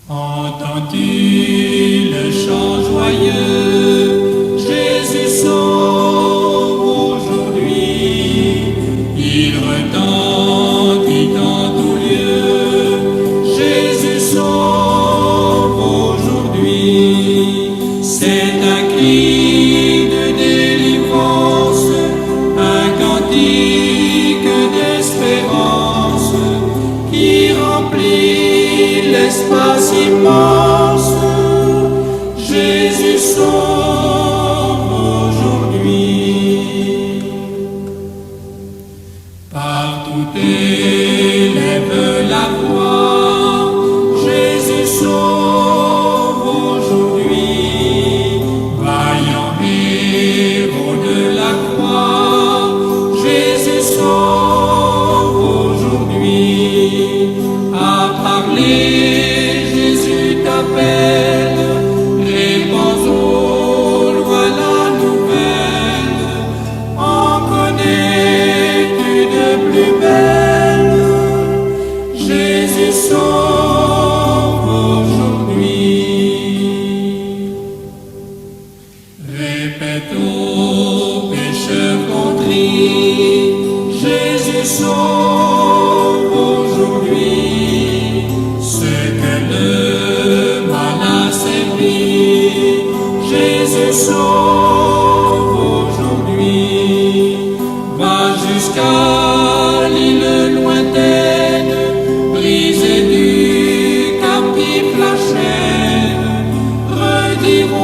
Entends-tu le chant joyeux? Jésus sauve aujourd'hui. Il retentit en tout lieu. Jésus sauve aujourd'hui. C'est un cri de délivrance, un cantique d'espérance qui remplit l'espace immense. Jésus sauve aujourd'hui. Partout élève la voix. Jésus sauve aujourd'hui. Vaillant héros de la croix. Jésus sauve aujourd'hui. À parler, Jésus t'appelle, réponds au loin la nouvelle. En connais-tu de plus belle? Jésus sauve aujourd'hui. Répète aux pécheurs contrits, Jésus sauve aujourd'hui. Ceux que le mal a servi, Jésus sauve aujourd'hui. Va jusqu'à l'île lointaine, briser du captif la chaîne, redire au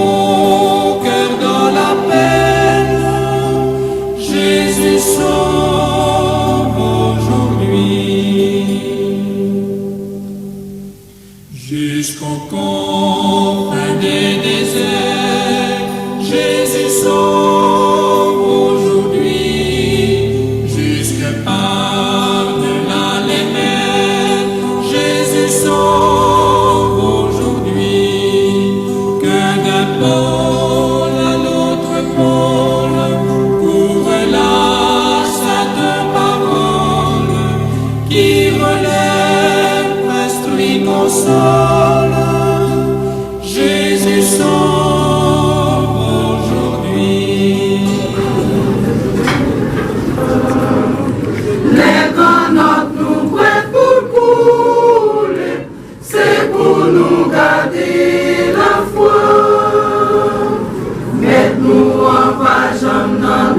cœur dans la peine, Jésus sauve aujourd'hui. Jusqu'aux confins des déserts, Jésus sauve aujourd'hui. Jusque par-delà les mers, Jésus sauve aujourd'hui. Que d'un pôle à l'autre pôle, couvre la sainte parole qui relève, instruit, console. Jésus sauve aujourd'hui. Les grands notes nous prêtent pour couler, c'est pour nous garder la foi. Mettez-nous en page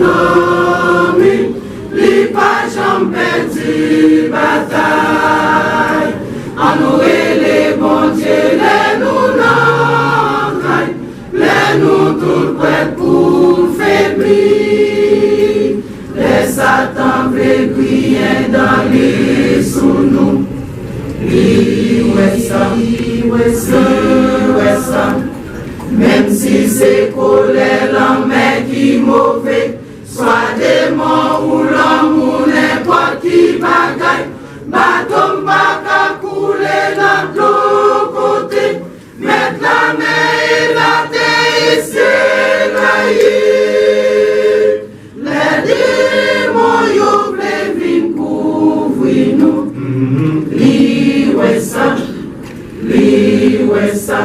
endormi, les pages en perdu bataille. En nous les bons dieux, les nous n'entraille, les nous tout prêts pour faiblir. Les Satan veut crier dans les sous nous. Même si c'est colère, l'homme qui mauvais, soit démon ou l'homme ou n'importe qui bagaille, bateau pas couler dans tous côtés, mettre la main et la terre c'est les démons yo vle vin couvrir nous. Liwe ça,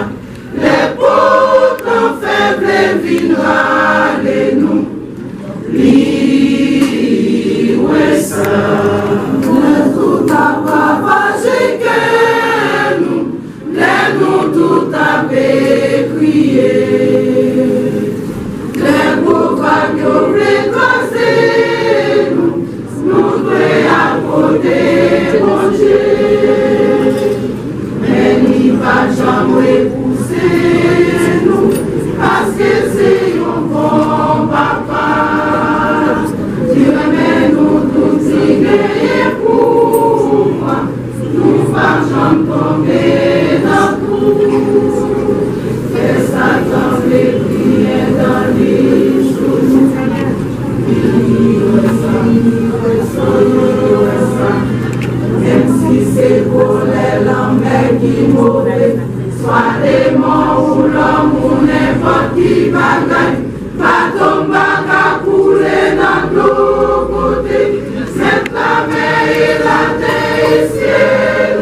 les pauvres faibles vin râler nous. Liwe ça, les tout a ravagé que nous, les nous tout a crié. Les pauvres qui ont récolté nous, nous devons accorder mon Dieu. Mais n'y va jamais pousser nous, parce que c'est un bon papa. Dieu mais nous tous signer pour moi, nous pas jamais tomber dans tout. Que Satan fait prier dans les choses. Même si c'est pour les l'homme qui mauvais, soit démon ou l'homme ou n'importe qui bagaille, pas tomber à couler dans tous côtés, c'est la mer et la terre, ciel,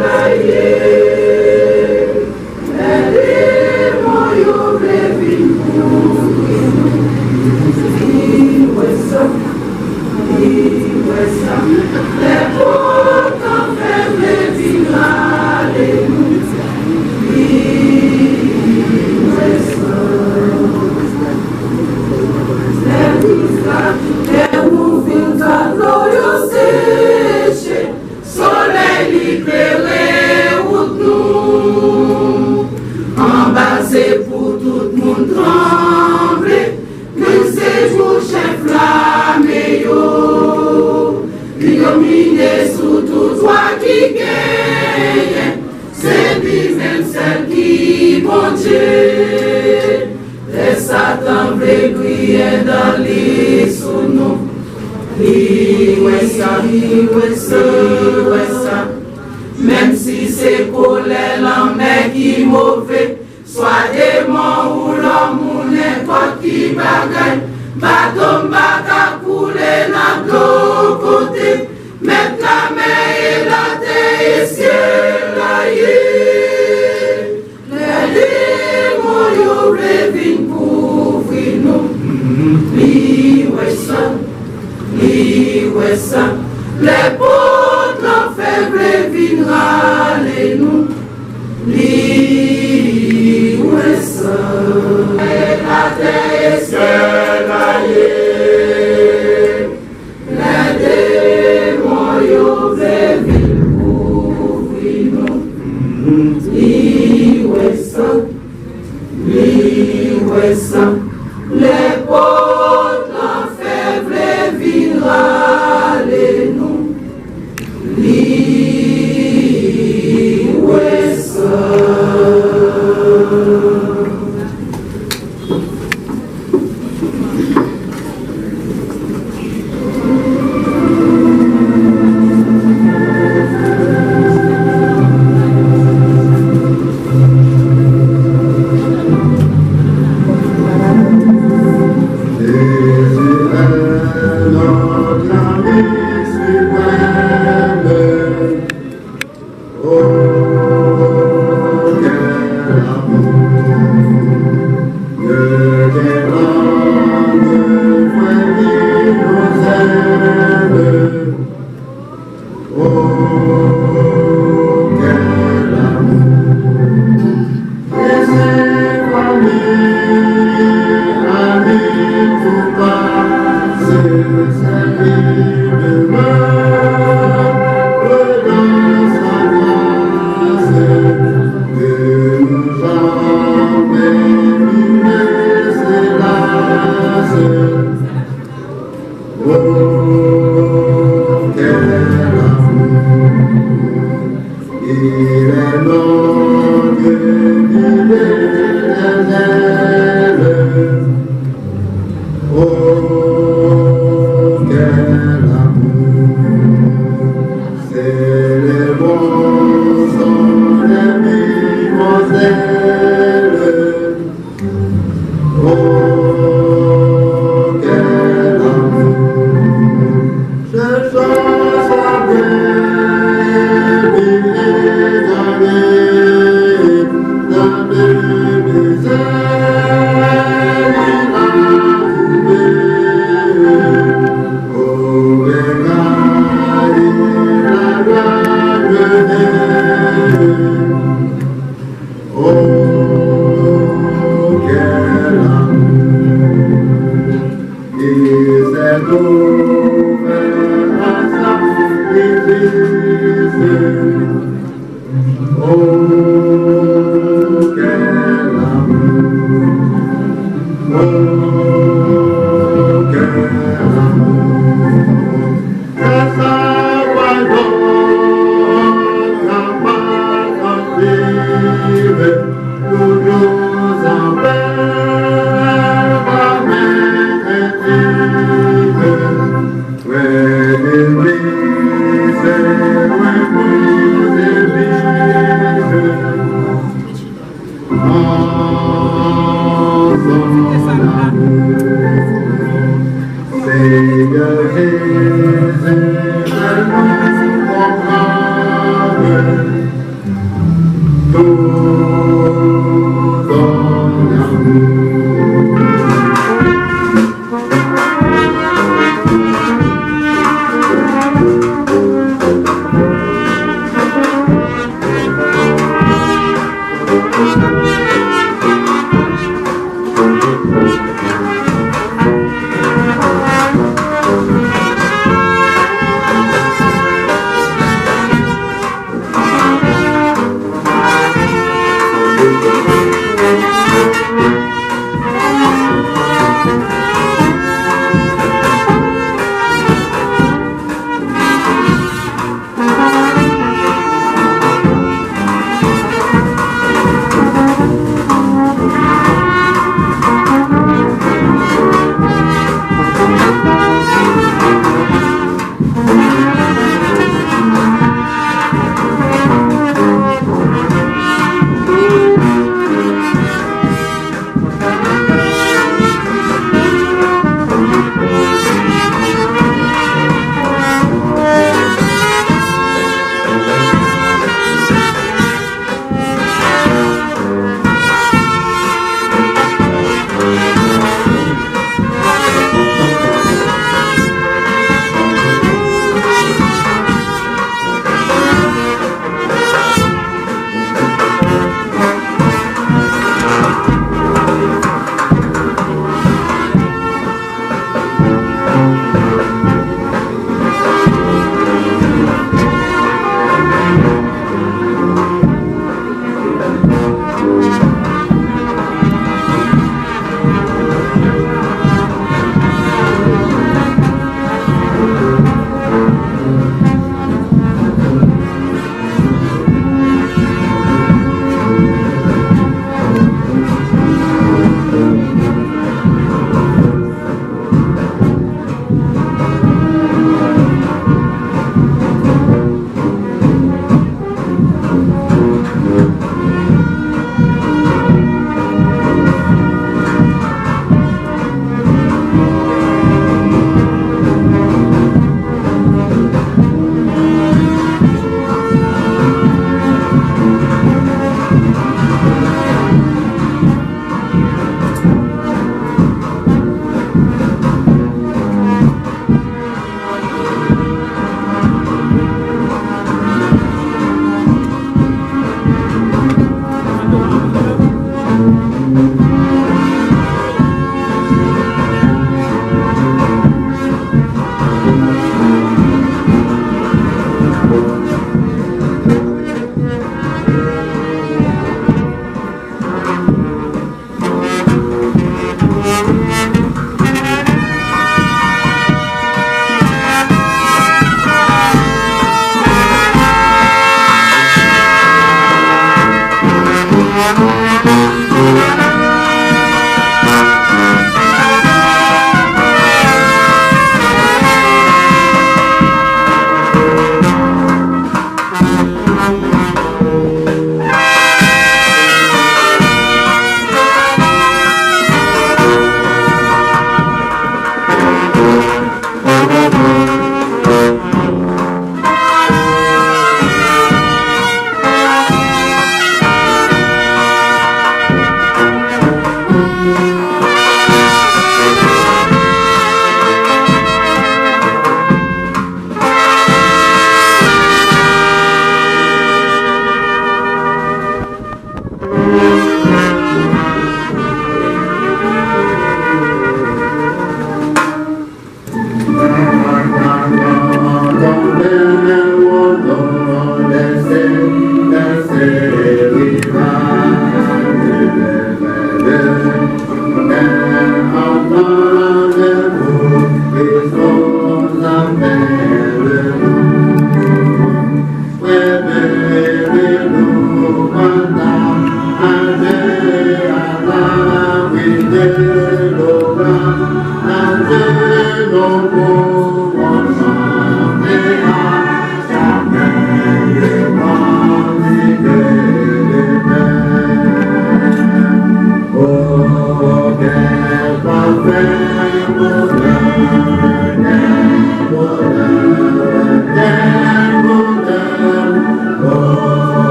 celle qui bon Dieu. Les Satan veut crier dans les sous nous. Même si c'est colère l'homme qui mauvais, soit démon ou l'homme ou n'importe qui bagaille, bateau baka couler dans l'autre côté, mettre la mer et la terre et ciel aïe. Les démons yo reviennent pour nous, ça, les potes l'ont fait reviennent râler nous, ça, et la terre et ciel aïe. Les démons yo reviennent pour nous, ça, les potes l'ont fait reviennent râler nous,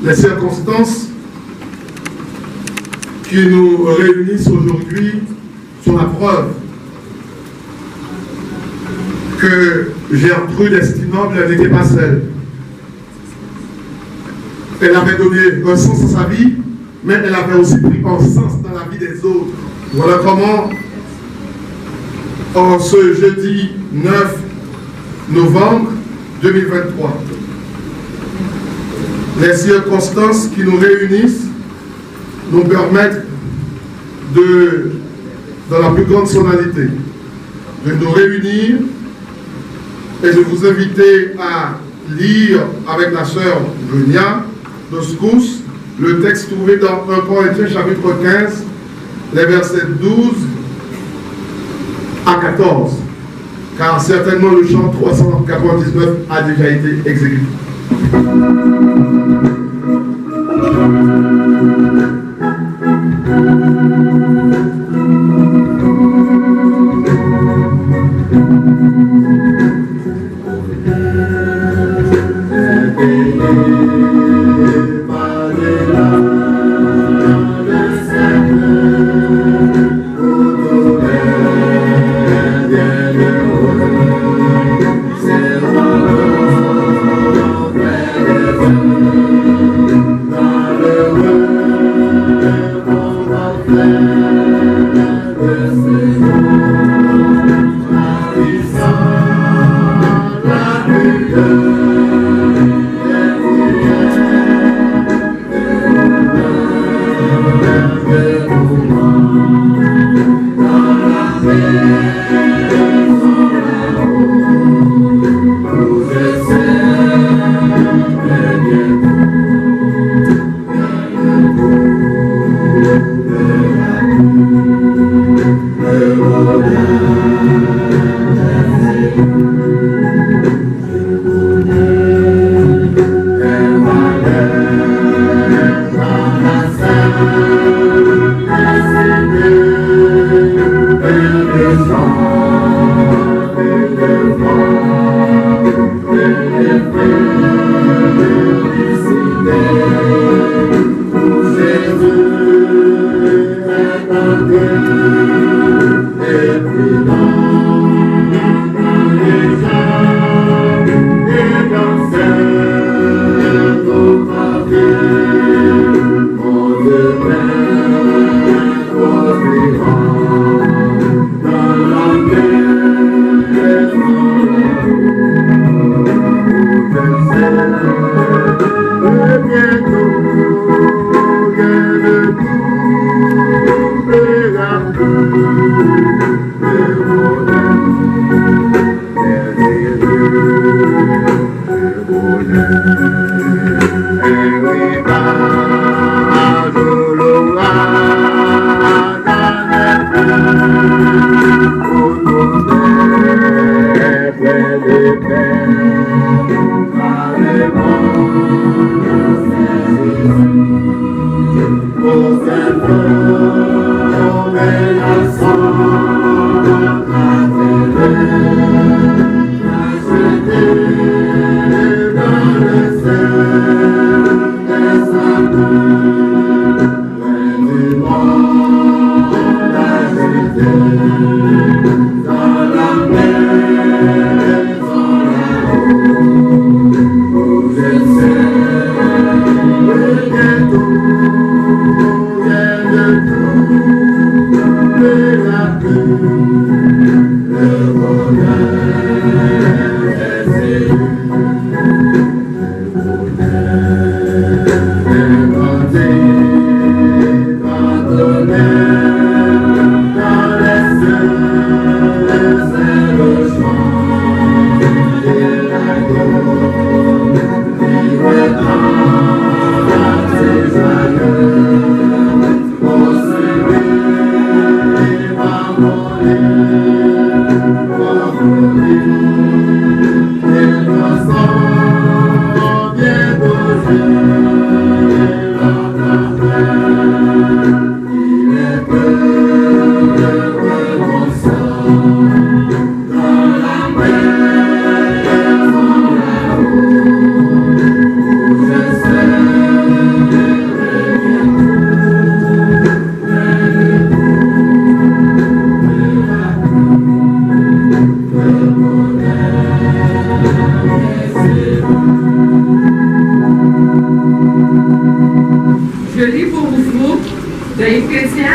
Les circonstances qui nous réunissent aujourd'hui sont la preuve que Gertrude Estimable n'était pas seule. Elle avait donné un sens à sa vie, mais elle avait aussi pris un sens dans la vie des autres. Voilà comment, en ce jeudi 9 novembre 2023, les circonstances qui nous réunissent nous permettent dans la plus grande solennité, de nous réunir et de vous inviter à lire avec la sœur Genia de Scous le texte trouvé dans 1 Corinthiens chapitre 15, les versets 12 à 14, car certainement le chant 399 a déjà été exécuté.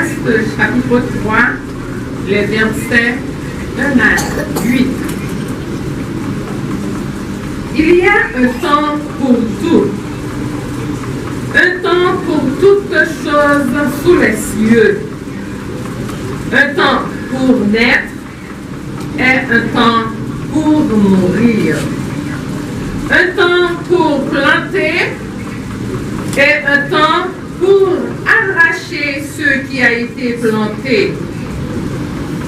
Ecclésiaste chapitre 3, les versets 1 à 8. Il y a un temps pour tout, un temps pour toutes choses sous les cieux, un temps pour naître et un temps pour mourir, un temps pour planter et un temps pour arracher ce qui a été planté,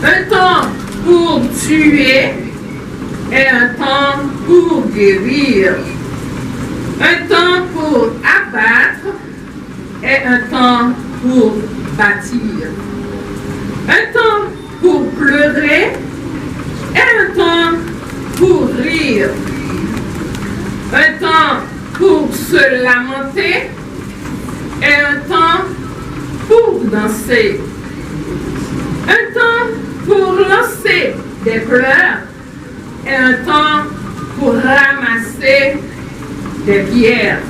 un temps pour tuer et un temps pour guérir, un temps pour abattre et un temps pour bâtir, un temps pour pleurer et un temps pour rire, un temps pour se lamenter et un temps pour danser, un temps pour lancer des pleurs et un temps pour ramasser des pierres,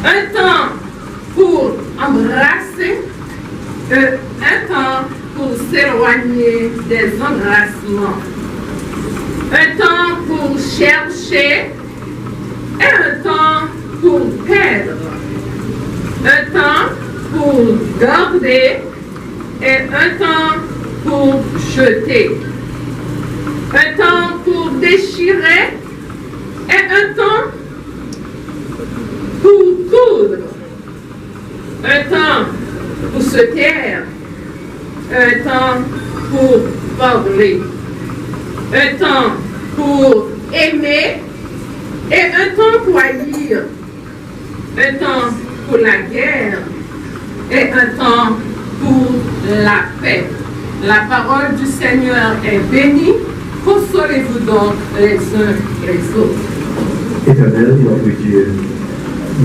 un temps pour embrasser et un temps pour s'éloigner des embrassements, un temps pour chercher et un temps pour perdre, un temps pour garder et un temps pour jeter, un temps pour déchirer et un temps pour coudre, un temps pour se taire, un temps pour parler, un temps pour aimer et un temps pour haïr, un temps pour la guerre et un temps pour la paix. La parole du Seigneur est bénie. Consolez-vous donc les uns les autres. Éternel, notre Dieu,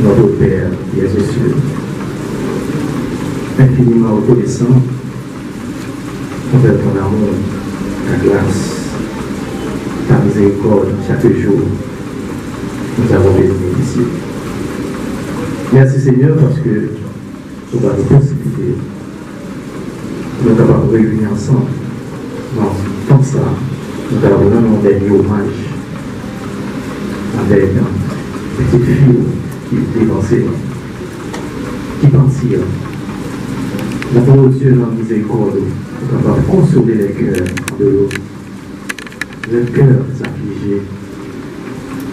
notre Père qui es aux cieux, infiniment reconnaissant envers ton amour, ta grâce, ta miséricorde chaque jour. Nous avons bénéficié. Merci Seigneur parce que nous avons la possibilité de nous capables de réunir ensemble. Non, comme ça, nous avons un dernier hommage avec une petite fille qui est dévancée, qui partit. La parole de Dieu dans la miséricorde, nous sommes capables de consoler les cœurs de l'eau, les cœurs affligés.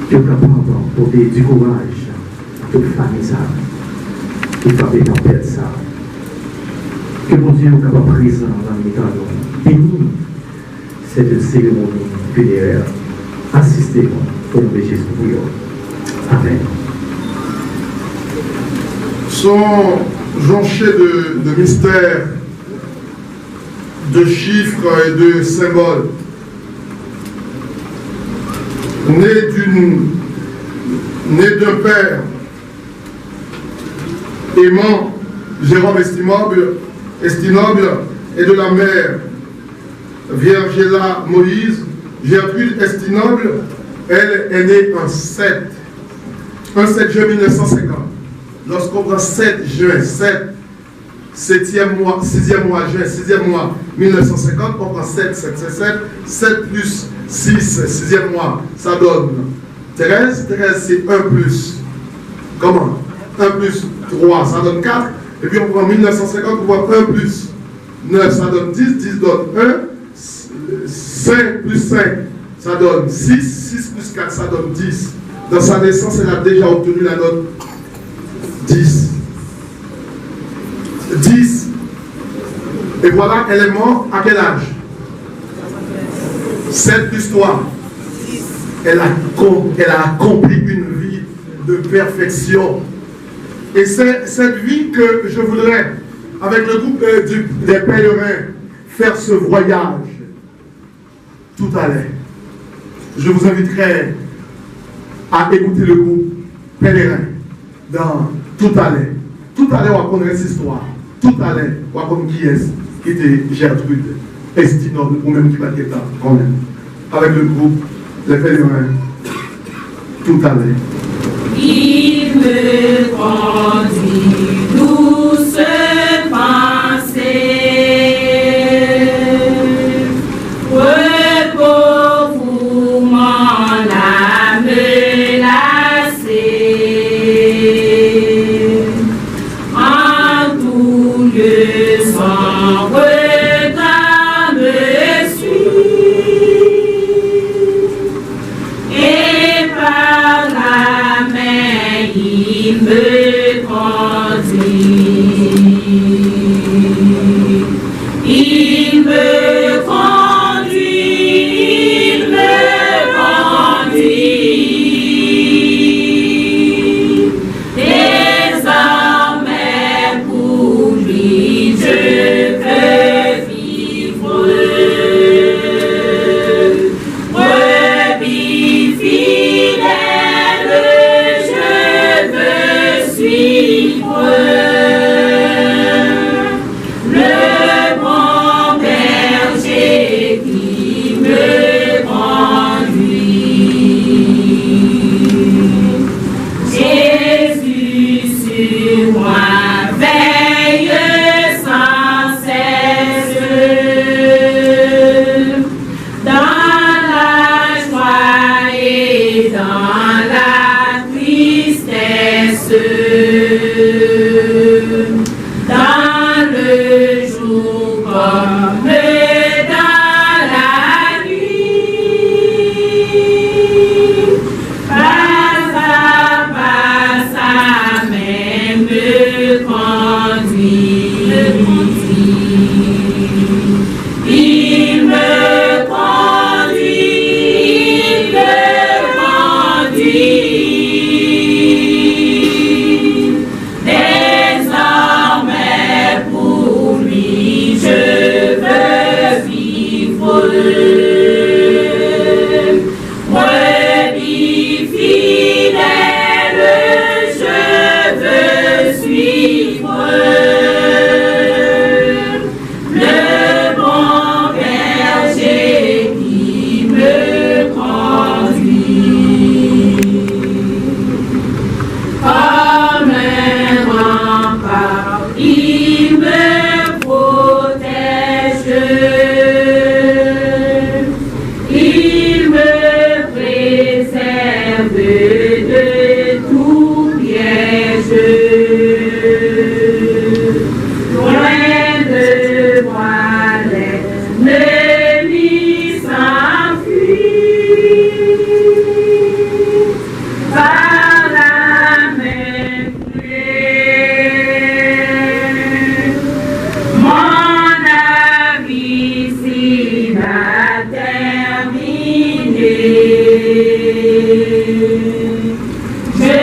Dieu est capable de porter du courage à toute famille, ça, qui fait des tempêtes, ça. Que mon Dieu est capable de présent dans le temps, béni cette cérémonie funéraire. Assistez-moi au nom de Jésus. Amen. Sont jonchés de mystères, de chiffres et de symboles. Né d'un père aimant, Jérôme Estinoble, et de la mère Virgéla Moïse, Gertrude Estinoble, elle est née en 7 juin 1950. Lorsqu'on prend 7 juin, 6e mois 1950, on prend 7 plus 6, 6e mois, ça donne 13, c'est 1 plus. Comment 1 plus 3, ça donne 4. Et puis on prend 1950, on voit 1 plus 9, ça donne 10, 10 donne 1. 5 plus 5, ça donne 6, 6 plus 4, ça donne 10. Dans sa naissance, elle a déjà obtenu la note 10. 10. Et voilà, elle est morte à quel âge? 7 plus 3. Elle a accompli une vie de perfection. Et c'est cette vie que je voudrais, avec le groupe des pèlerins, faire ce voyage. Tout à l'heure. Je vous inviterai à écouter le groupe pèlerin dans Tout à l'heure. Tout à l'heure, on va connaître cette histoire. Tout à l'heure, on va connaître qui était Gertrude Estinoble, ou même qui va être quand même. Avec le groupe Les pèlerins. Tout à l'heure. Il me conduit douce passée. il me conduit. Il me conduit, désormais pour lui je peux vivre. Brebis fidèle, je veux suivre. Le bon berger qui me conduit. Jésus sur moi veille sans cesse. Dans la joie et dans la tristesse. Dans le jour comme dans la nuit, pas à pas sa main me conduit. Il me conduit, désormais pour lui je veux vivre. Brebis fidèle, je veux suivre. Le bon berger qui me conduit. Comme un rempart, il me protège. Il me préserve de tout piège. Loin de moi l'ennemi s'enfuit. Par la main pleine, mon avis s'il a terminé. Je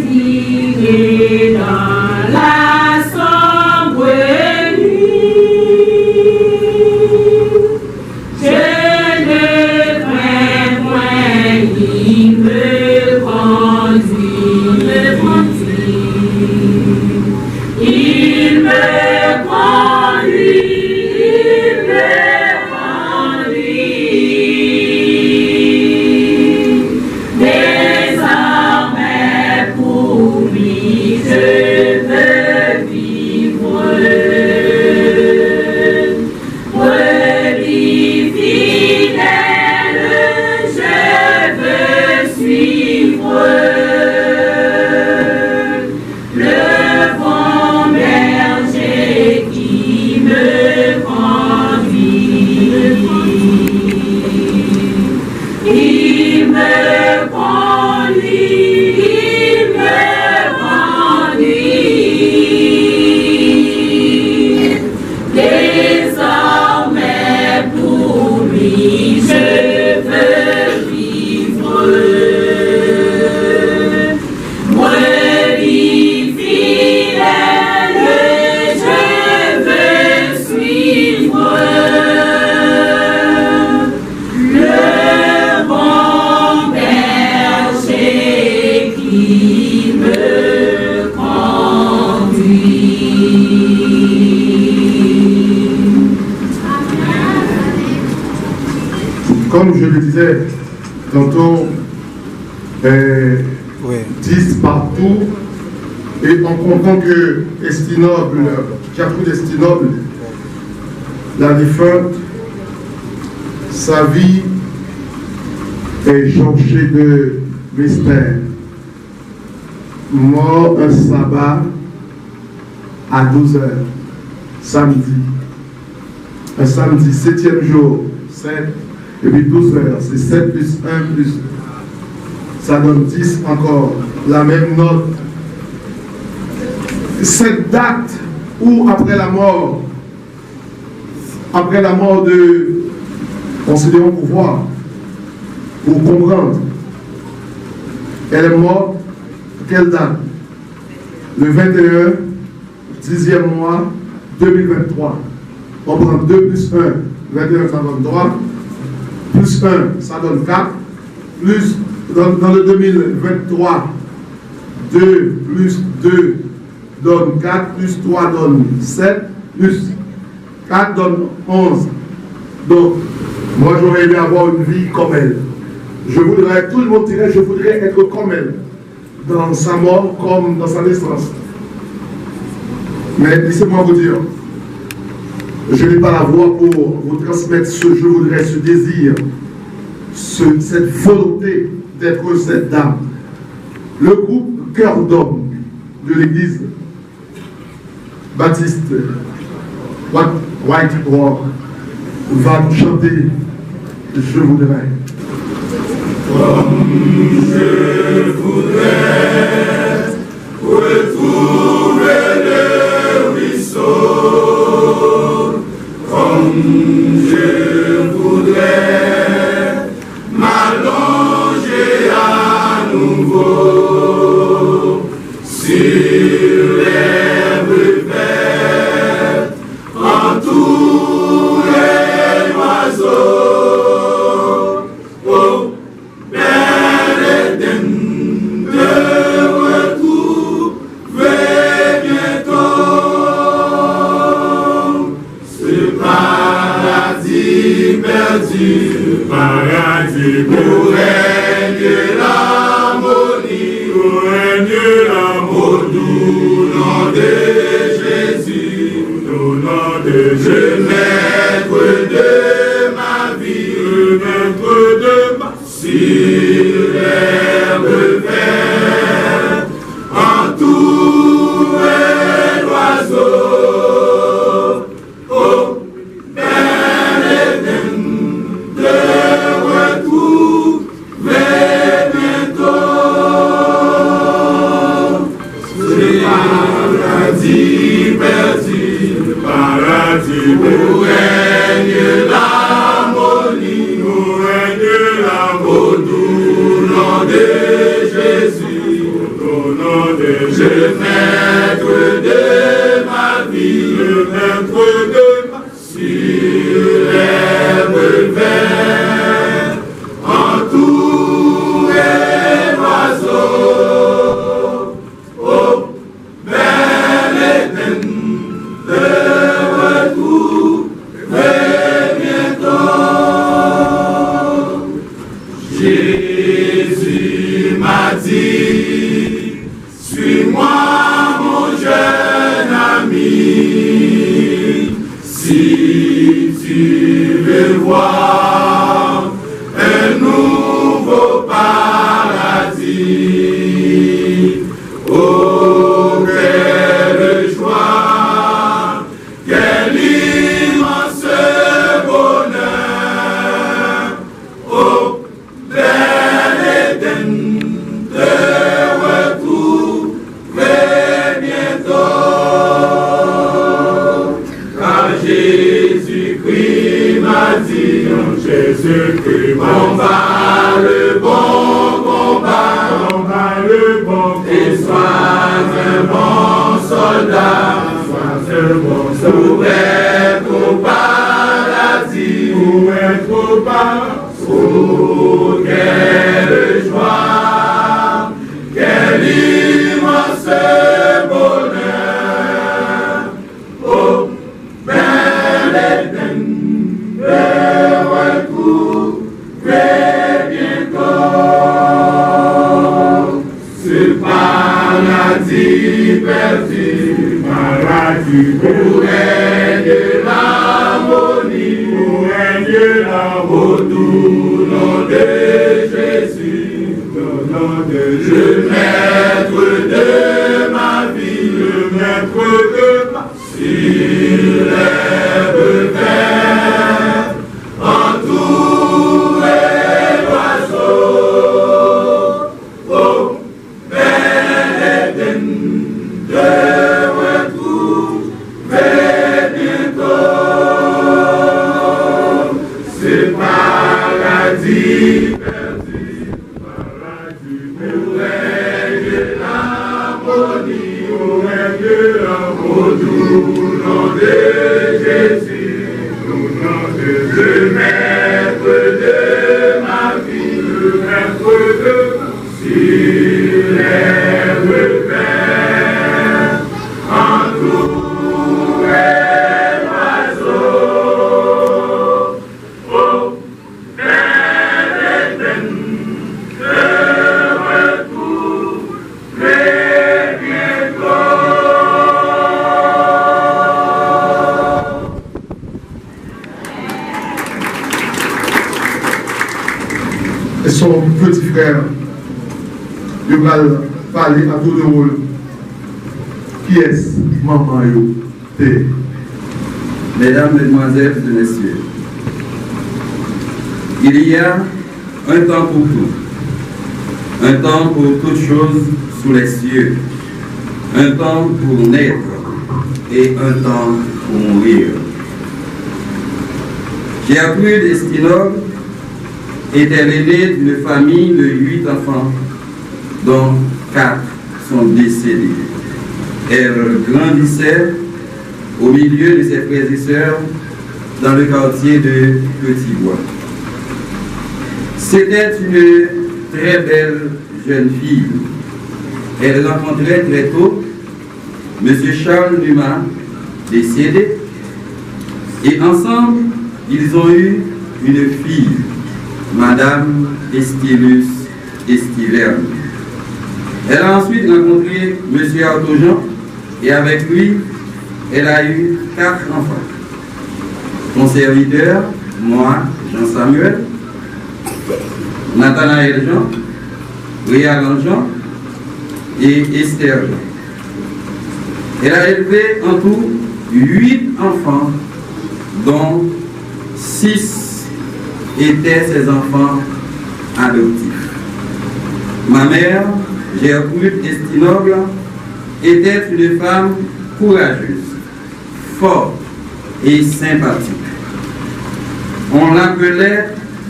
dirai dans la sombre nuit, je ne crains point, il me conduit. Il me conduit. Désormais pour lui je veux vivre. Brebis fidèle, je veux suivre. Le bon berger qui me conduit. Il me conduit. Désormais pour lui je veux vivre. Brebis fidèle, je veux suivre. Le bon berger qui me conduit. Comme je le disais tantôt, 10 partout, et en comptant que Estinoble, Gertrude Estinoble, la défunte, sa vie est jonchée de mystères. Mort un sabbat à 12h, samedi. Un samedi, 7e jour, 7, et puis 12h, c'est 7 plus 1 plus ça donne 10 encore, la même note. Cette date où après la mort de considérons pouvoir, pour comprendre, elle est morte, quelle date? Le 21, 10e mois, 2023. On prend 2 plus 1, 21 ça donne 3, plus 1 ça donne 4, plus dans le 2023, 2 plus 2 donne 4, plus 3 donne 7, plus 4 donne 11. Donc, moi j'aurais aimé avoir une vie comme elle. Je voudrais, tout le monde dirait, je voudrais être comme elle, dans sa mort comme dans sa naissance. Mais laissez-moi vous dire, je n'ai pas la voix pour vous transmettre ce je voudrais, ce désir, cette volonté d'être cette dame. Le groupe Cœur d'Homme de l'église baptiste White Rock va nous chanter je voudrais. Comme je voudrais retrouver le ruisseau, comme je voudrais m'allonger à nouveau sur l'herbe verte, entouré d'oiseaux. Paradis pour régner l'harmonie, au doux nom de Jésus, au nom de Jésus, le maître de ma vie, le maître de ma vie, sur l'herbe verte, entouré d'oiseaux, oh, bel Éden. Paradis pour régner l'harmonie, au doux nom de Jésus, au nom de Jésus, le maître de ma vie, le maître de ma vie, sur l'herbe verte, entouré d'oiseaux, oh, bel Éden. Jésus m'a dit, suis-moi mon jeune ami, si tu veux voir un nouveau paradis. Oh, quelle joie, quel immense bonheur, oh, bel Éden, te retrouver bientôt. Car Jésus-Christ m'a dit, Jésus-Christ combat le bon combat, et sois un bon soldat, pour être au paradis, oh, quelle joie, quel immense bonheur, oh, bel Éden, te retrouver bientôt. Ce paradis perdu, paradis pour régner l'harmonie, au doux nom de Jésus, le maître de ma vie, le maître de ma vie, sur l'herbe verte, entouré d'oiseaux, s'il lève vers en tout l'oiseau. Oh, Père éternel, je retrouverai bientôt. Et son petit frère, il va parler à tout le monde. Qui est-ce, maman yo? Mesdames, Mesdemoiselles et Messieurs, il y a un temps pour tout, un temps pour toutes choses sous les cieux, un temps pour naître et un temps pour mourir. Gertrude Estinor était l'aînée d'une famille de 8 enfants, dont 4 sont décédés. Elle grandissait au milieu de ses frères et sœurs dans le quartier de Petit-Bois. C'était une très belle jeune fille. Elle rencontrait très tôt M. Charles Numa, décédé, et ensemble, ils ont eu une fille, Madame Estilus Estiverne. Elle a ensuite rencontré M. Artojean et avec lui, elle a eu 4 enfants. Son serviteur, moi, Jean-Samuel, Nathanaël Jean, Réal Jean et Esther Jean. Elle a élevé en tout 8 enfants, dont 6 étaient ses enfants adoptifs. Ma mère, Gertrude Estinoble, était une femme courageuse, forte et sympathique. On l'appelait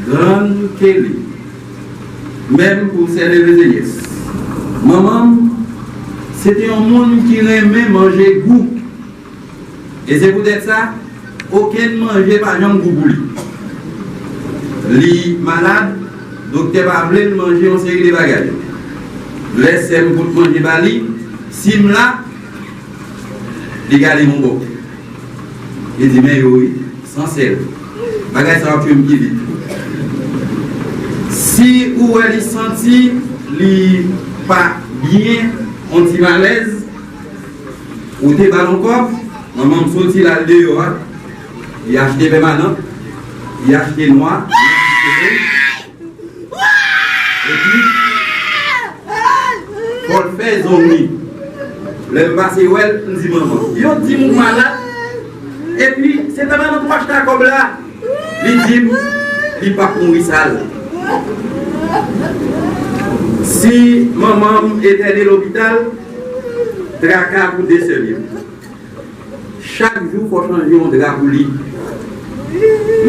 Grande Kelly, même pour ses neveux et nièces. Maman, c'était un monde qui aimait manger goût. Et c'est peut-être ça, aucun manger par exemple goût pour lui. Li malade, docteur va voulait manger une série de bagages. Laissez-moi pour manger bali, si là, regardez mon beau. Il dit, mais oui, sans sel. Bagage ça va tuer vite. Si ou elle senti, li pas bien, on t'y malaise, ou t'es ballon corps, maman me sorti là dehors, il a acheté permanent, il a acheté noir, et puis, pour le faire zombie. Le passé, ouais, on dit maman, il dit mon malade, et puis, c'est vraiment notre acheter comme là, il dit, il pas pour mourir sale. Si maman était à l'hôpital, tracas pour déceler. Chaque jour, il faut changer un drap pour lui.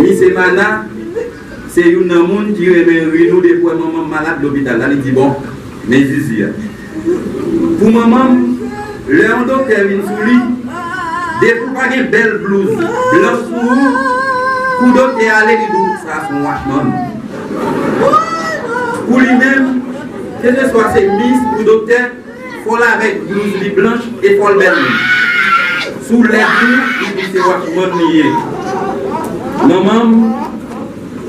Miss Emana, c'est une monde qui remet nous des fois maman malade de l'hôpital. Là, il dit bon, mais Jésus. Pour maman, le docteur vient sur lui, des fois pas une belle blouse, blanche pour pour docteur aller lui dire ça son washman. Pour lui-même, que ce soit ses miss ou docteur, il faut la avec blouse blanche et il faut le mettre. Sous les coups, il dit c'est washman lié. Maman,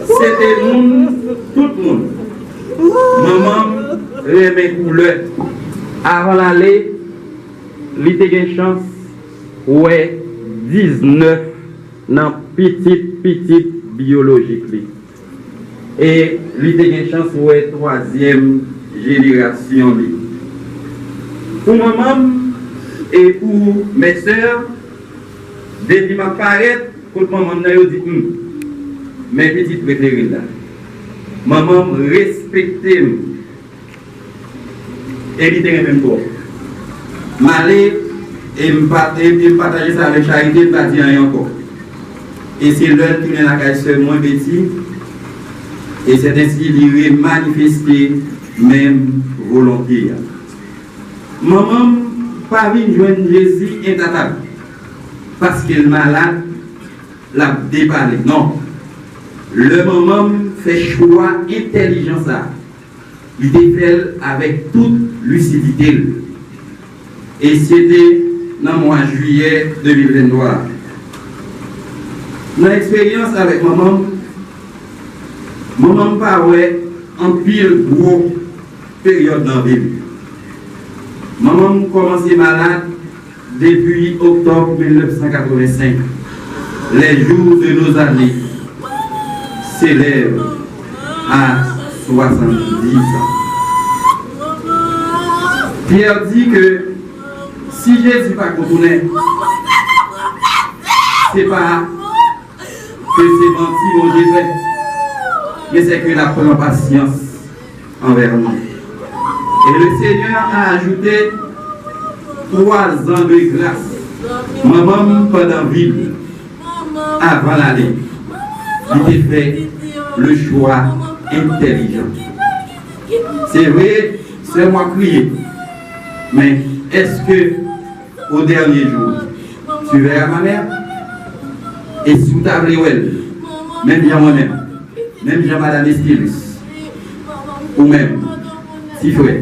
c'était tout le monde. Maman, remet couleur. Avant l'aller, il était une chance, ouais, 19 dans petite biologique. Et il était une chance, ouais, 3e génération. Pour maman et pour mes soeurs, depuis ma paraître, quand maman n'a dit, mes petites préférées là. Maman respectait. Et il était même toi. M'aller et me partager ça avec charité, je ne pas dire rien encore. Et c'est l'heure de tourner la caisse moins petit. Et c'est ainsi qu'il est manifesté même volonté. Maman, pas venu joindre Jésus intatable. Parce qu'il est malade, l'a dépanné. Non. Le maman fait choix intelligent ça. il était fait avec toute lucidité. Et c'était dans le mois de juillet 2023. Dans l'expérience avec maman parlait en pile gros période dans la vie. Maman commençait malade depuis octobre 1985. Les jours de nos années s'élèvent à 70 ans. Pierre dit que si Jésus n'est pas contourné, ce n'est pas que c'est menti mon Dieu fait, mais c'est qu'il apprend patience envers nous. Et le Seigneur a ajouté 3 ans de grâce. Maman pendant vivre, avant l'aller, il a fait le choix intelligent. C'est vrai, c'est moi crier, mais est-ce que au dernier jour, tu verras ma mère? Et si vous avez même bien moi-même, même bien madame Estilus, ou même si frère,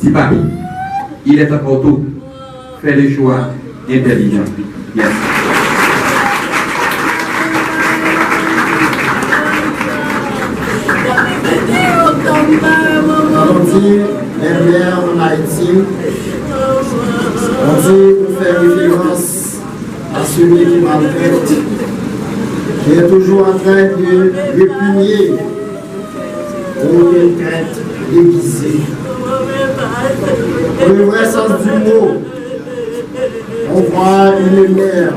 si papi, il est encore tôt, faire le choix intelligent. Yes. On dit les mères en Haïti, on dit pour faire référence à celui qui maltraite, qui est toujours en train de répugner pour une traite déguisée. Dans le vrai sens du mot, on voit une mère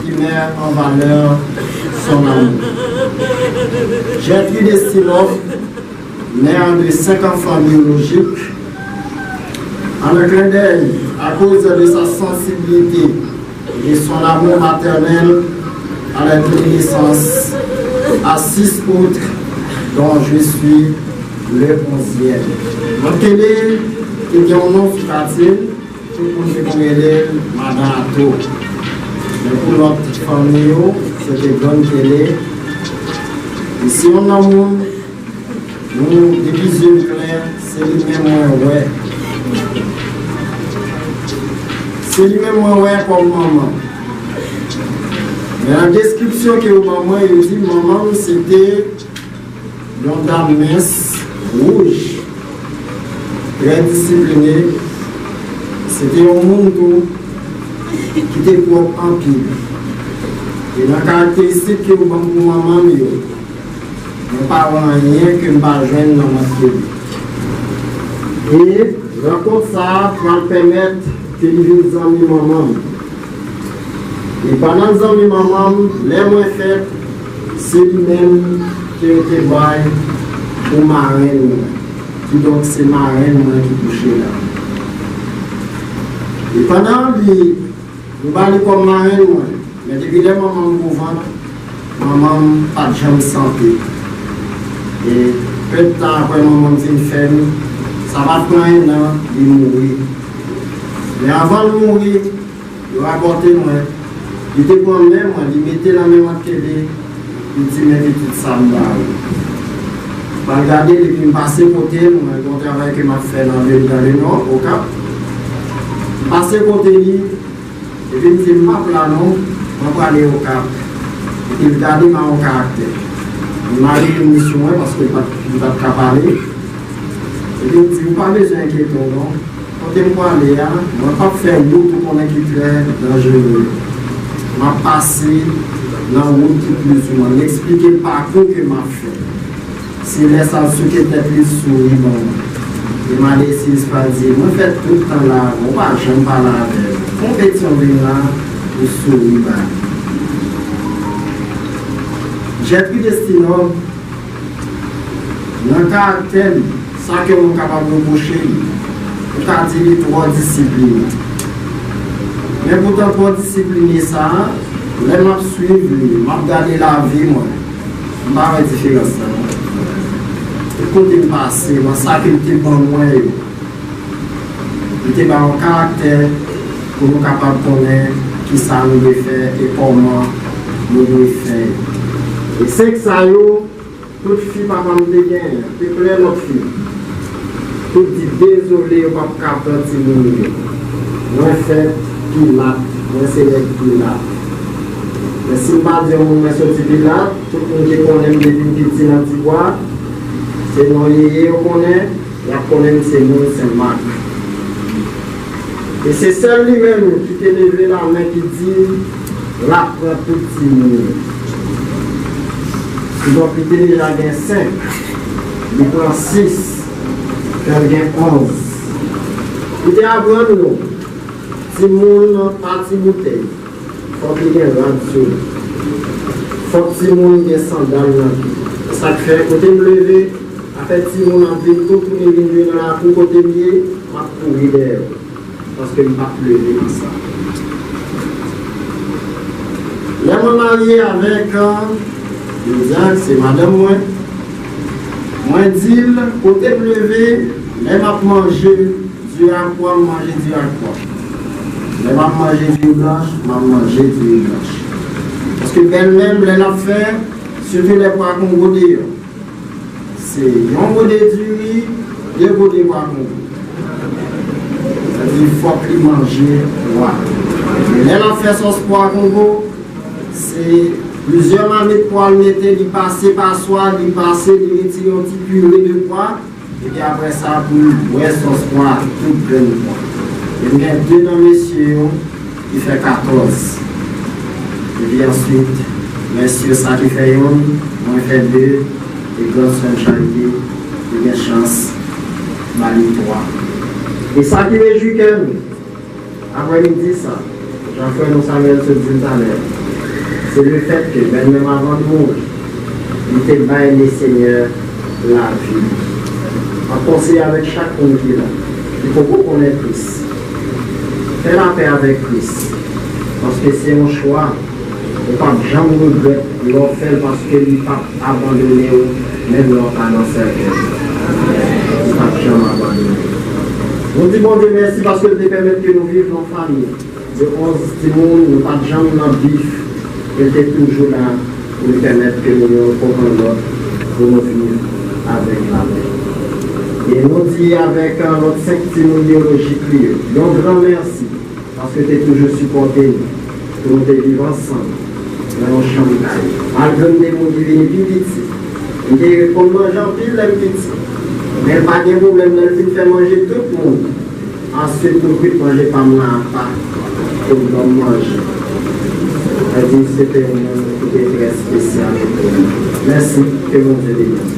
qui met en valeur son amour. Gertrude Estilov, mère de 5 enfants biologiques, en un clin d'œil à cause de sa sensibilité et son amour maternel à la naissance à 6 autres dont je suis le 11e. Notre télé était un nom facile, tout le monde connaît Madame Ato. Mais pour notre petite famille, c'était bonne télé. Et si on a nous, des visions claires, c'est lui-même ouais. C'est lui-même ouais comme maman. Mais la description que maman il dit, maman c'était une dame mince, rouge, très disciplinée. C'était un monde qui était propre en pile. Et la caractéristique que maman je ne parle rien que je ne vais pas joindre dans ma vie. Et rencontre ça va permettre que les amis maman. Et pendant les amis maman, les moins faits, c'est lui-même qui était bail pour marraine. Donc c'est marraine qui touche là. Et pendant lui, nous allons comme marraine, mais depuis les mamans mouvant, maman pas de jambe santé. Et peu de temps après maman vient faire, ça va prendre un an de mourir. Mais avant de mourir, il va apporter moi. Il était pour moi, il mettait la même télé, il dit mais petite samba. Je vais regarder depuis me passer côté, mon travail que m'a fait dans le nord, au Cap. Passer côté lui, et puis il dit m'a là non, on va aller au Cap. Et puis regarder mon caractère. Il m'a dit une mission parce qu'il ne va pas parler. Et puis il dit vous parlez besoin d'inquiéter non. Quand je vais aller là, on ne va pas faire l'eau pour qu'on ait qui très dangereux. Je vais passer dans le route qui plus ou moins, m'expliquer le parcours que je fait. C'est les ceux qui étaient plus souriants. Il m'a laissé se dire, moi je fais tout le temps là, on va jamais parler avec. Compétition vient là, pour sourire. Gertrude Estilov, dans le caractère, ça que on est capable de reprocher, on peut dire trop discipliné. Mais pourtant, pour discipliner ça, je vais suivre, je vais garder la vie, moi. Je ne vais pas différence. Écoutez, passer, moi, ça qui était bon, moi, il était dans un caractère pour nous capables de connaître qui ça nous doit faire et comment nous devons faire. Et c'est que ça, toute fille, pas comme des gains, c'est clair notre fille. tout dit désolé, on va pas capter si vous voulez. Moi, fait Pilate, moi, c'est les Pilate. Mais si je ne pas dire que je suis Pilate, tout le monde qui connaît les petits dans le bois, c'est non yéyé, on connaît, et on connaît c'est nous, c'est Marc. Et c'est celle lui-même qui t'a levé la main qui dit, là, prend tout petit monde. Il doit quitter déjà 5, il prend 6. Il y a 11. Il y a nous. Si moun parti bouteille, il faut qu'il y ait un radio. Il faut que moun ait sandales. Ça fait côté me lever, après si moun en ville, tout le monde vient dans la cour côté lié, ma courir derrière. Parce que je ne peux pas lever comme ça. Là, je suis marié avec, c'est madame moi. Moi, je dis, côté me lever, je vais manger du aqua, manger du aqua. Je vais manger du blanche, je vais manger du blanche. Parce que belle-même, elle a fait, surtout les pois qu'on goûte. C'est un goût de riz, 2 goûts de pois qu'on goûte. C'est-à-dire qu'il faut qu'il mange roi. Elle a fait son pois qu'on goûte, c'est plusieurs années de poils mettaient, ils passaient par soi, ils passaient, ils retiraient un petit purée de pois, et puis après ça, pour ouais, sauce pois, tout plein de pois. Et bien, 2 dans messieurs, il fait 14. Et puis ensuite, messieurs, ça qui fait 1, moi fait 2, et grâce à une charité, il y a chance, Mali 3. Et ça qui réjouit que nous, après il dit ça, Jean-François nous Samuel se dit tout à l'heure. C'est le fait que, même avant de mourir, il était baillé les seigneurs la vie. En conseil avec chaque monde qui est là. Il faut qu'on connaisse Christ. Fais la paix avec Christ. Parce que c'est un choix. On ne peut pas jamais regretter l'on fait parce qu'il n'a pas abandonné, même l'on pas dans sa vie. Il ne peut pas jamais abandonner. On dit bon Dieu merci parce que vous permet que nous vivions en famille. De 11 personnes, nous ne pas jamais dans le vif. Il était toujours là pour nous permettre que nous comprenions pour nous vivre avec la paix. Et nous dit avec notre 5 petits biologiques, un grand merci parce que tu es toujours supporté pour nous vivre ensemble dans nos chambres. Malgré des gens qui viennent plus vite, il y a comme manger en pile les petits. Mais pas de problème, il fait manger tout le monde. Ensuite, nous pouvons manger pas mal pour nous manger. C'était un moment très spécial. Merci, que mon Dieu bénisse.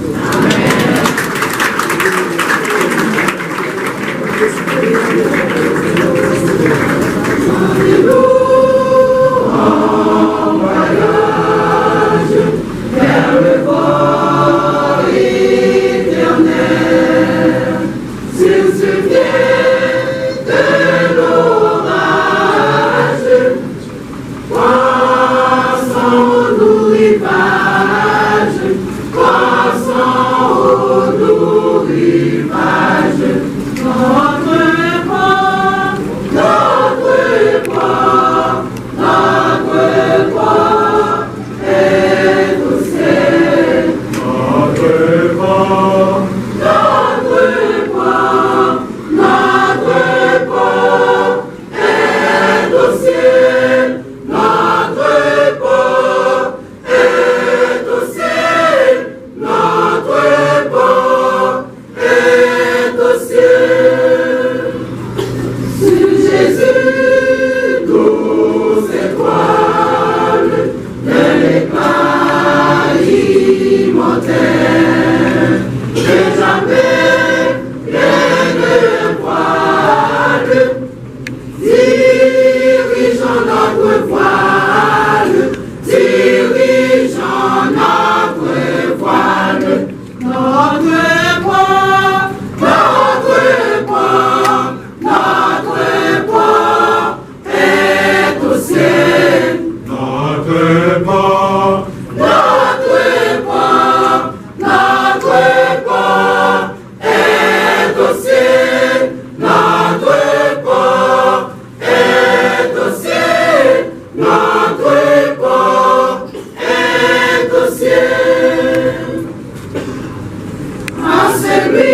Celui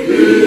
qui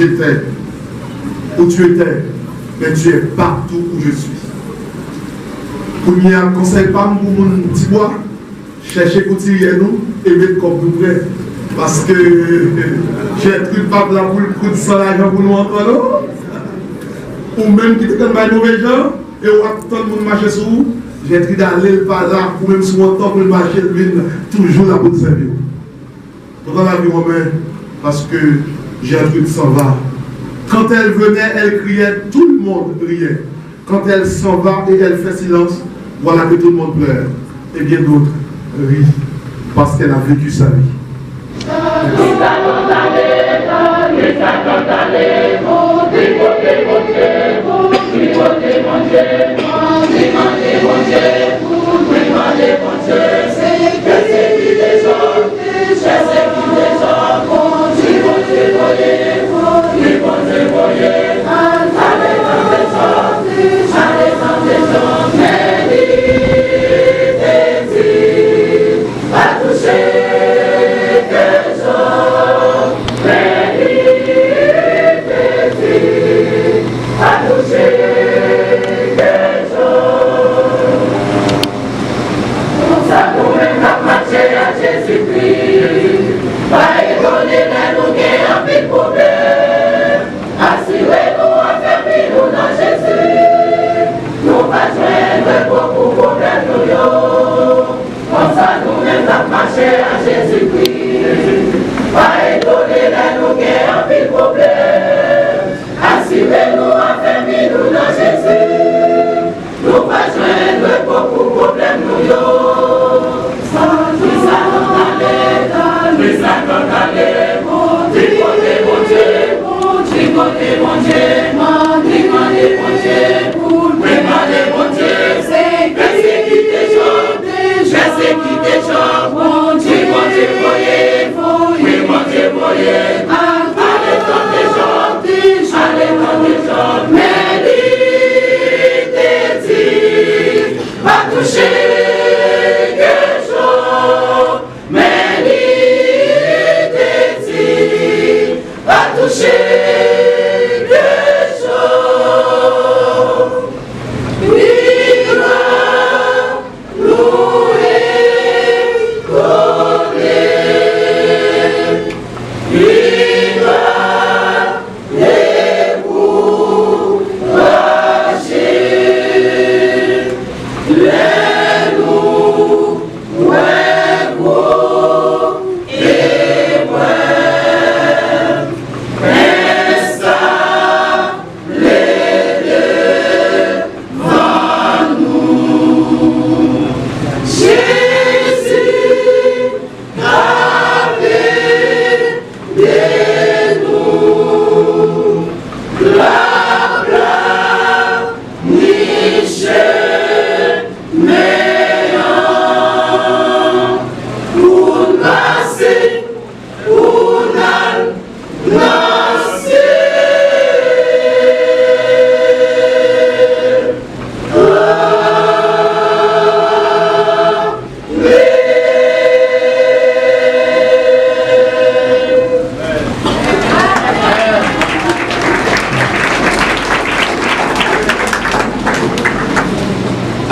j'étais, où tu étais, mais tu es partout où je suis. Pour n'y avoir conseil pas pour mon petit bois, chercher pour tirer nous et mettre comme nous prêts. Parce que j'ai trouvé pas là pour le coup de 100 l'argent pour nous entendre. Ou même qui était dans mauvais gens, et on a tout le monde marcher sur vous. J'ai trouvé d'aller par là, pour même si on temps pour le marcher, toujours là pour te servir. Dans la vie romaine, parce que Gertrude s'en va. Quand elle venait, elle criait, tout le monde riait. Quand elle s'en va et elle fait silence, voilà que tout le monde pleure. Et bien d'autres rient, parce qu'elle a vécu sa vie.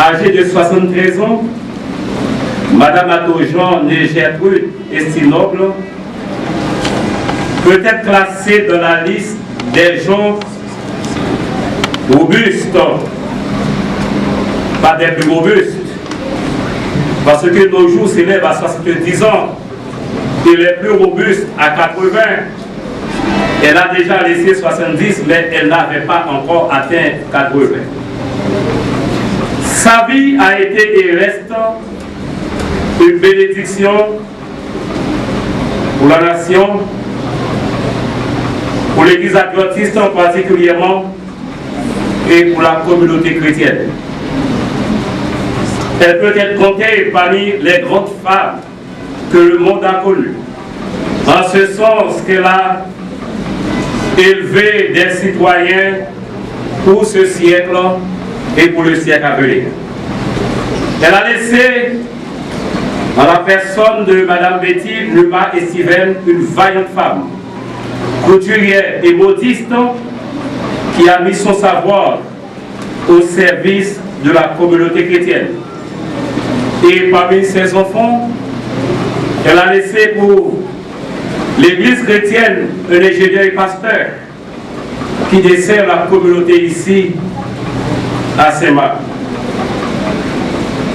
Âgée de 73 ans, Madame Atto-Jean née Gertrude Estinoble peut être classée dans la liste des gens robustes, pas des plus robustes, parce que nos jours s'élèvent à 70 ans et les plus robustes à 80. Elle a déjà laissé 70, mais elle n'avait pas encore atteint 80. Sa vie a été et reste une bénédiction pour la nation, pour l'Église adventiste particulièrement et pour la communauté chrétienne. Elle peut être comptée parmi les grandes femmes que le monde a connues, en ce sens qu'elle a élevé des citoyens pour ce siècle et pour le siècle à venir. Elle a laissé, dans la personne de Mme Betty Numa et Steven, une vaillante femme, couturière et modiste qui a mis son savoir au service de la communauté chrétienne. Et parmi ses enfants, elle a laissé pour l'église chrétienne un ingénieur et pasteur qui dessert la communauté ici à Saint-Marc.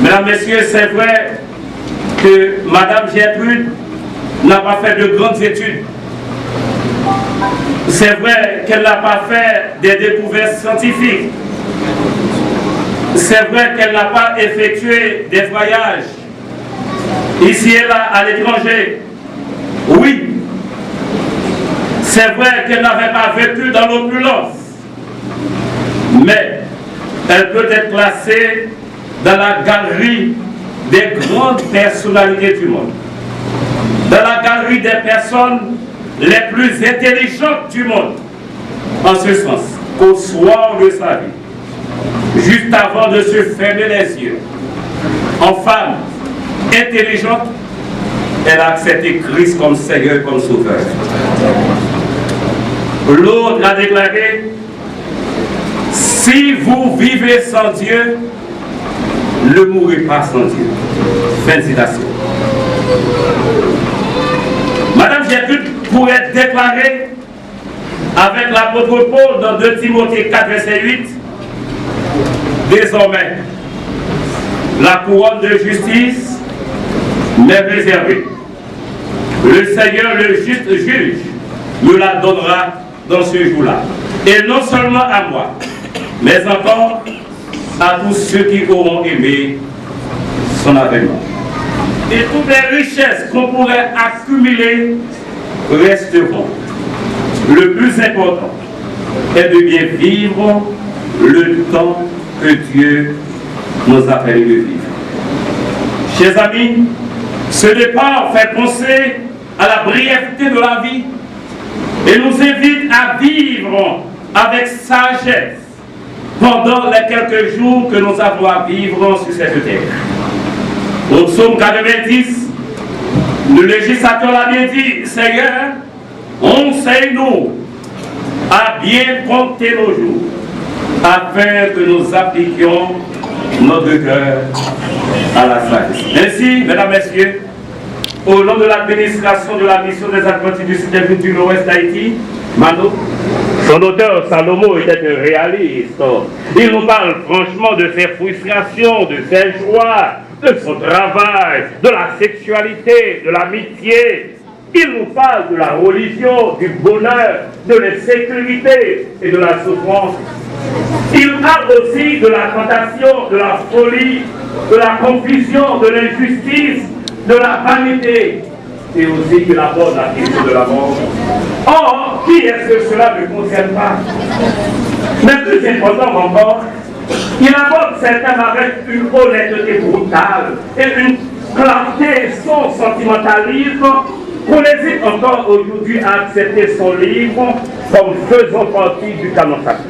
Mesdames, Messieurs, c'est vrai que Madame Gertrude n'a pas fait de grandes études. C'est vrai qu'elle n'a pas fait des découvertes scientifiques. C'est vrai qu'elle n'a pas effectué des voyages ici et là à l'étranger. Oui, c'est vrai qu'elle n'avait pas vécu dans l'opulence. Mais elle peut être classée dans la galerie des grandes personnalités du monde. Dans la galerie des personnes les plus intelligentes du monde. En ce sens, qu'au soir de sa vie, juste avant de se fermer les yeux, en femme intelligente, elle a accepté Christ comme Seigneur, comme Sauveur. L'autre a déclaré, si vous vivez sans Dieu, ne mourrez pas sans Dieu. Fin de citation. Madame Gertrude pourrait déclarer avec l'apôtre Paul dans 2 Timothée 4, verset 8, désormais, la couronne de justice m'est réservée. Le Seigneur, le juste juge, me la donnera dans ce jour-là. Et non seulement à moi, mais encore à tous ceux qui auront aimé son avènement. Et toutes les richesses qu'on pourrait accumuler resteront. Le plus important est de bien vivre le temps que Dieu nous a permis de vivre. Chers amis, ce départ fait penser à la brièveté de la vie et nous invite à vivre avec sagesse pendant les quelques jours que nous avons à vivre sur cette terre. Au psaume 90, le législateur l'a bien dit, Seigneur, enseigne-nous à bien compter nos jours, afin que nous appliquions notre cœur à la sagesse. Ainsi, mesdames, messieurs, au nom de l'administration de la mission des Adventistes du Sud du Nord-Ouest d'Haïti, Mano, son auteur Salomon était un réaliste. Il nous parle franchement de ses frustrations, de ses joies, de son travail, de la sexualité, de l'amitié. Il nous parle de la religion, du bonheur, de l'insécurité et de la souffrance. Il parle aussi de la tentation, de la folie, de la confusion, de l'injustice, de la vanité. Et aussi qu'il aborde la question de la mort. Or, qui est-ce que cela ne concerne pas? Mais plus important encore, il aborde ces thèmes avec une honnêteté brutale et une clarté sans sentimentalisme qu'on hésite encore aujourd'hui à accepter son livre comme faisant partie du canon sacré.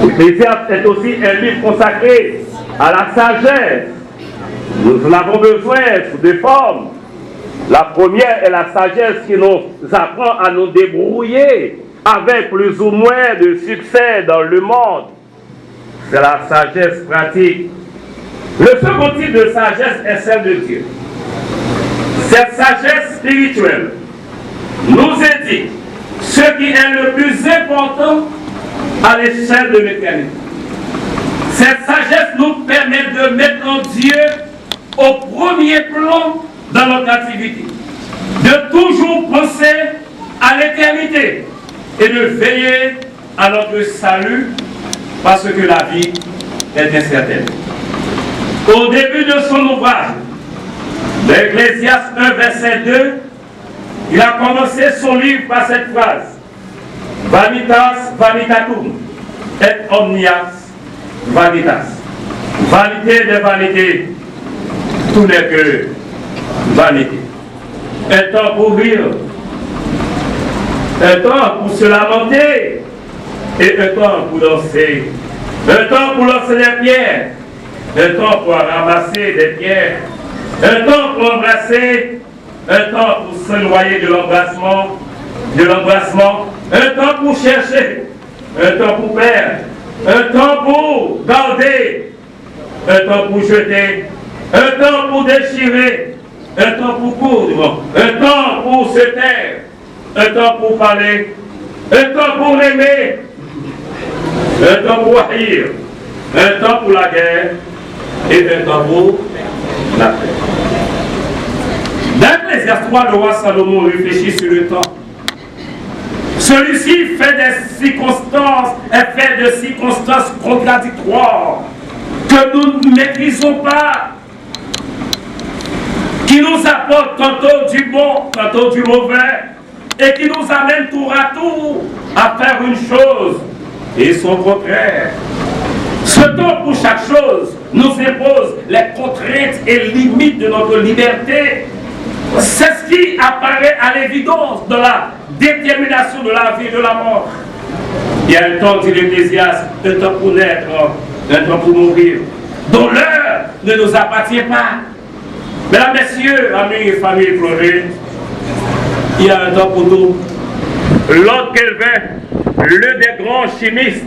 L'Ecclésiaste est aussi un livre consacré à la sagesse. Nous en avons besoin sous deux formes. La première est la sagesse qui nous apprend à nous débrouiller avec plus ou moins de succès dans le monde. C'est la sagesse pratique. Le second type de sagesse est celle de Dieu. Cette sagesse spirituelle nous indique ce qui est le plus important à l'échelle de l'éternité. Cette sagesse nous permet de mettre en Dieu au premier plan dans notre activité, de toujours penser à l'éternité et de veiller à notre salut parce que la vie est incertaine. Au début de son ouvrage, l'Ecclésiaste 1, verset 2, il a commencé son livre par cette phrase: Vanitas vanitatum et omnias vanitas. Vanité de vanité, tout n'est que vanité. Un temps pour rire, un temps pour se lamenter et un temps pour danser, un temps pour lancer des pierres, un temps pour ramasser des pierres, un temps pour embrasser, un temps pour se noyer de l'embrassement, de l'embrassement, un temps pour chercher, un temps pour perdre, un temps pour garder, un temps pour jeter, un temps pour déchirer, un temps pour coudre, un temps pour se taire, un temps pour parler, un temps pour aimer, un temps pour haïr, un temps pour la guerre et un temps pour la paix. Dans l'Ecclésiaste 3, le roi Salomon réfléchit sur le temps. Celui-ci fait de circonstances contradictoires que nous ne maîtrisons pas, qui nous apportent tantôt du bon, tantôt du mauvais, et qui nous amènent tour à tour à faire une chose et son contraire. Ce temps pour chaque chose nous impose les contraintes et limites de notre liberté. C'est ce qui apparaît à l'évidence de la détermination de la vie et de la mort. Il y a un temps, dit l'Ecclésiaste, un temps pour naître, un temps pour mourir, dont l'heure ne nous appartient pas. Mesdames, messieurs, amis et familles plongées, il y a un temps pour tout. Lord Kelvin, l'un des grands chimistes,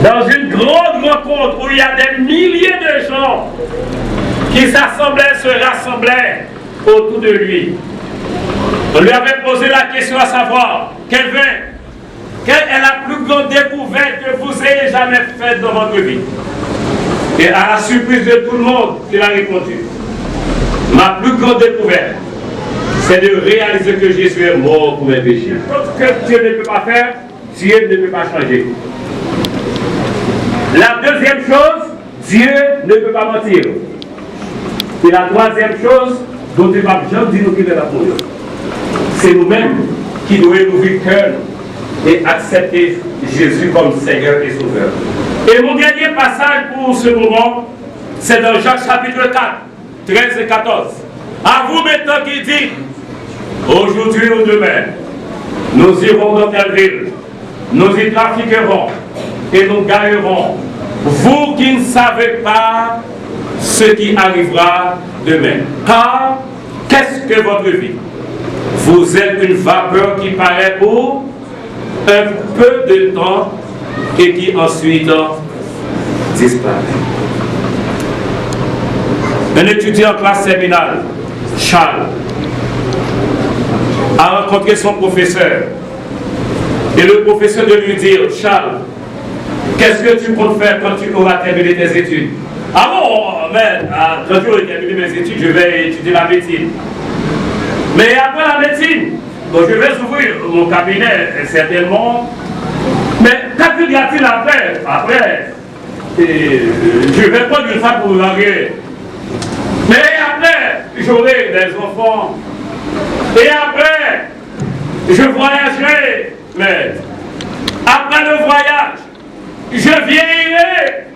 dans une grande rencontre où il y a des milliers de gens qui se rassemblaient autour de lui. On lui avait posé la question à savoir, Kelvin, quelle est la plus grande découverte que vous ayez jamais faite dans votre vie? Et à la surprise de tout le monde, il a répondu, ma plus grande découverte, c'est de réaliser que Jésus est mort pour mes péchés. Ce que Dieu ne peut pas faire, Dieu ne peut pas changer. La deuxième chose, Dieu ne peut pas mentir. Et la troisième chose, dont il va jamais dire nous qu'il est là pour nous, c'est nous-mêmes qui devons ouvrir le cœur et accepter Jésus comme Seigneur et Sauveur. Et mon dernier passage pour ce moment, c'est dans Jacques chapitre 4, 13 et 14. À vous maintenant qui dites, aujourd'hui ou demain, nous irons dans telle ville, nous y trafiquerons et nous gagnerons. Vous qui ne savez pas ce qui arrivera demain. Car, qu'est-ce que votre vie? Vous êtes une vapeur qui paraît pour un peu de temps et qui ensuite disparaît. Un étudiant en classe terminale, Charles, a rencontré son professeur. Et le professeur de lui dire, Charles, qu'est-ce que tu comptes faire quand tu auras terminé tes études? Ah bon, mais quand tu auras terminé mes études, je vais étudier la médecine. Mais après la médecine, donc je vais ouvrir mon cabinet, certainement. Mais qu'attira-t-il après? Après, je vais prendre une femme pour me marier. Mais après, j'aurai des enfants. Et après, je voyagerai. Mais après le voyage, je vieillirai.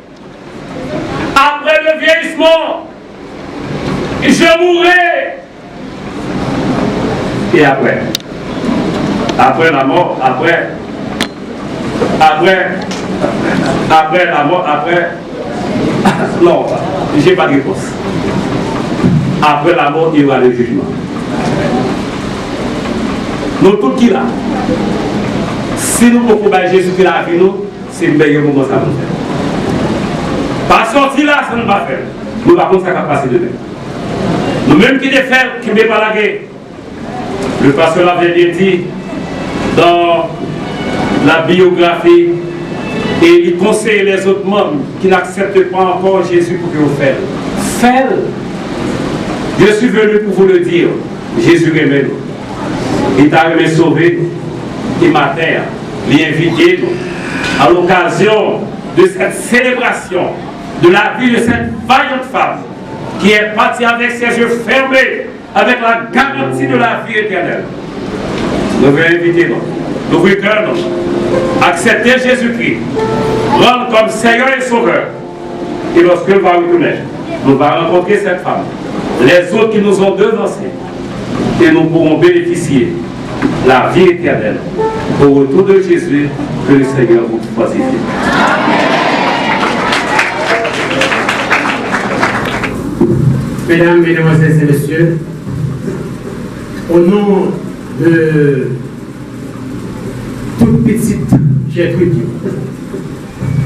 Après le vieillissement, je mourrai. Et après la mort, après la mort, non, j'ai pas de réponse. Après la mort, il y aura le jugement. Nous tous qui là, si nous pouvons Jésus qui l'a vu nous, c'est le meilleur moment ça nous faire. Pas sortir là, ça ne va pas faire. Nous par contre ça va passer demain. Nous-mêmes qui les faits, qui ne pas la guerre. Le pasteur l'avait bien dit dans la biographie, et il conseille les autres membres qui n'acceptent pas encore Jésus pour que vous fassiez. Faites. Je suis venu pour vous le dire. Jésus aimait nous. Il t'a aimé sauver. Il m'a invité à l'occasion de cette célébration de la vie de cette vaillante femme qui est partie avec ses yeux fermés, avec la garantie de la vie éternelle. Nous voulons inviter nous ouvrir le cœur, accepter Jésus-Christ, rendre comme Seigneur et Sauveur. Et lorsque va retourner, nous allons rencontrer cette femme, les autres qui nous ont devancés, et nous pourrons bénéficier de la vie éternelle au retour de Jésus, que le Seigneur vous fortifie. Mesdames, Mesdemoiselles et Messieurs, au nom de Gertrude.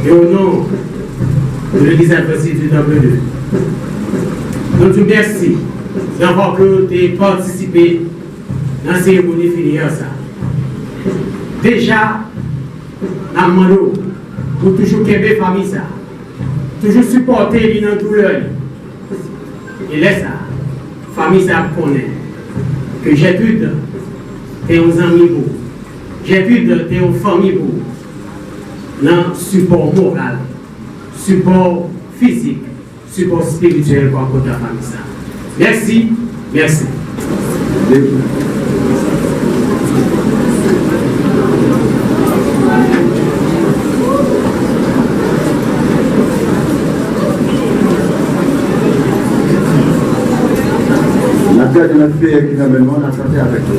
Et au nom de l'Église adventiste du Temple de Dieu, nous te remercions d'avoir que tu aies participé dans la cérémonie filière. Déjà, nous demandons pour toujours qu'aimer la famille, toujours supporter les dans la douleur. Et laisse ça, la famille connaît que Gertrude est un ami beau. Gertrude est une famille beau. Dans support moral, support physique, support spirituel pour apporter la famille. Merci, merci. La terre de notre pays qui nous demande à chanter avec nous.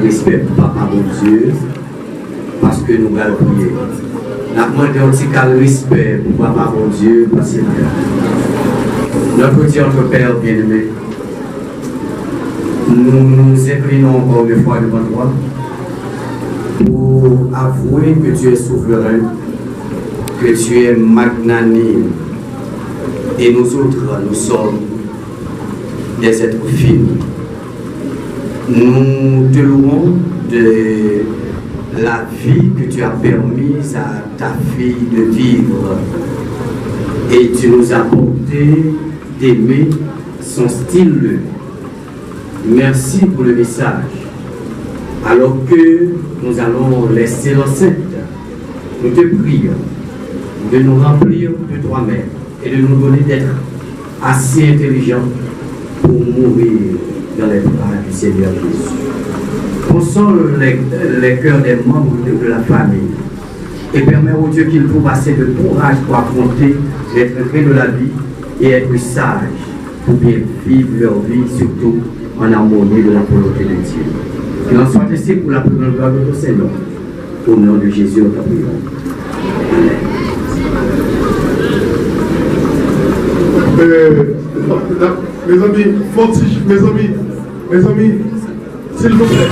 Respect pour Papa mon Dieu, parce que nous allons prier. Nous demandons un petit respect pour Papa mon Dieu, parce que notre Dieu, notre Père bien-aimé, nous nous inclinons encore une fois devant toi pour avouer que tu es souverain, que tu es magnanime, et nous autres, nous sommes des êtres finis. Nous te louons de la vie que tu as permise à ta fille de vivre. Et tu nous as porté d'aimer son style de vie. Merci pour le message. Alors que nous allons laisser l'enceinte, nous te prions de nous remplir de toi-même et de nous donner d'être assez intelligents pour mourir dans les bras du Seigneur Jésus. Console les cœurs des membres de la famille et permets au Dieu qu'ils trouvent assez de courage pour affronter les traits de la vie et être sages pour bien vivre leur vie, surtout en harmonie de la volonté de Dieu. Qu'il en soit ainsi pour la plus grande gloire de notre Seigneur. Au nom de Jésus, on t'en prie. Mes amis, s'il vous plaît.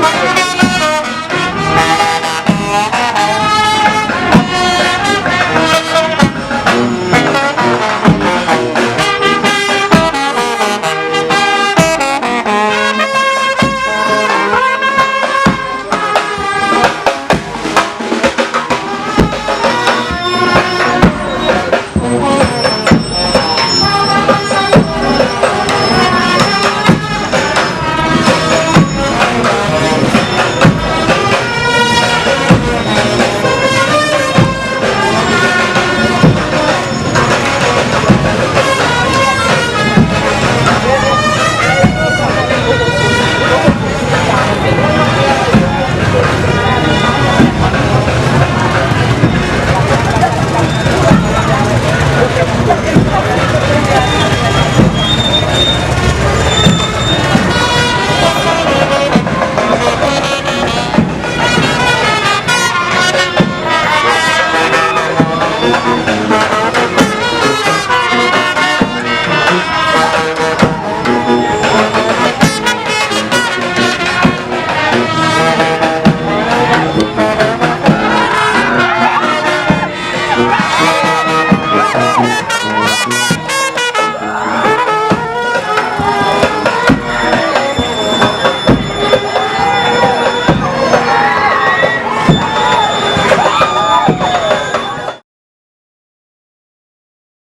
Thank you.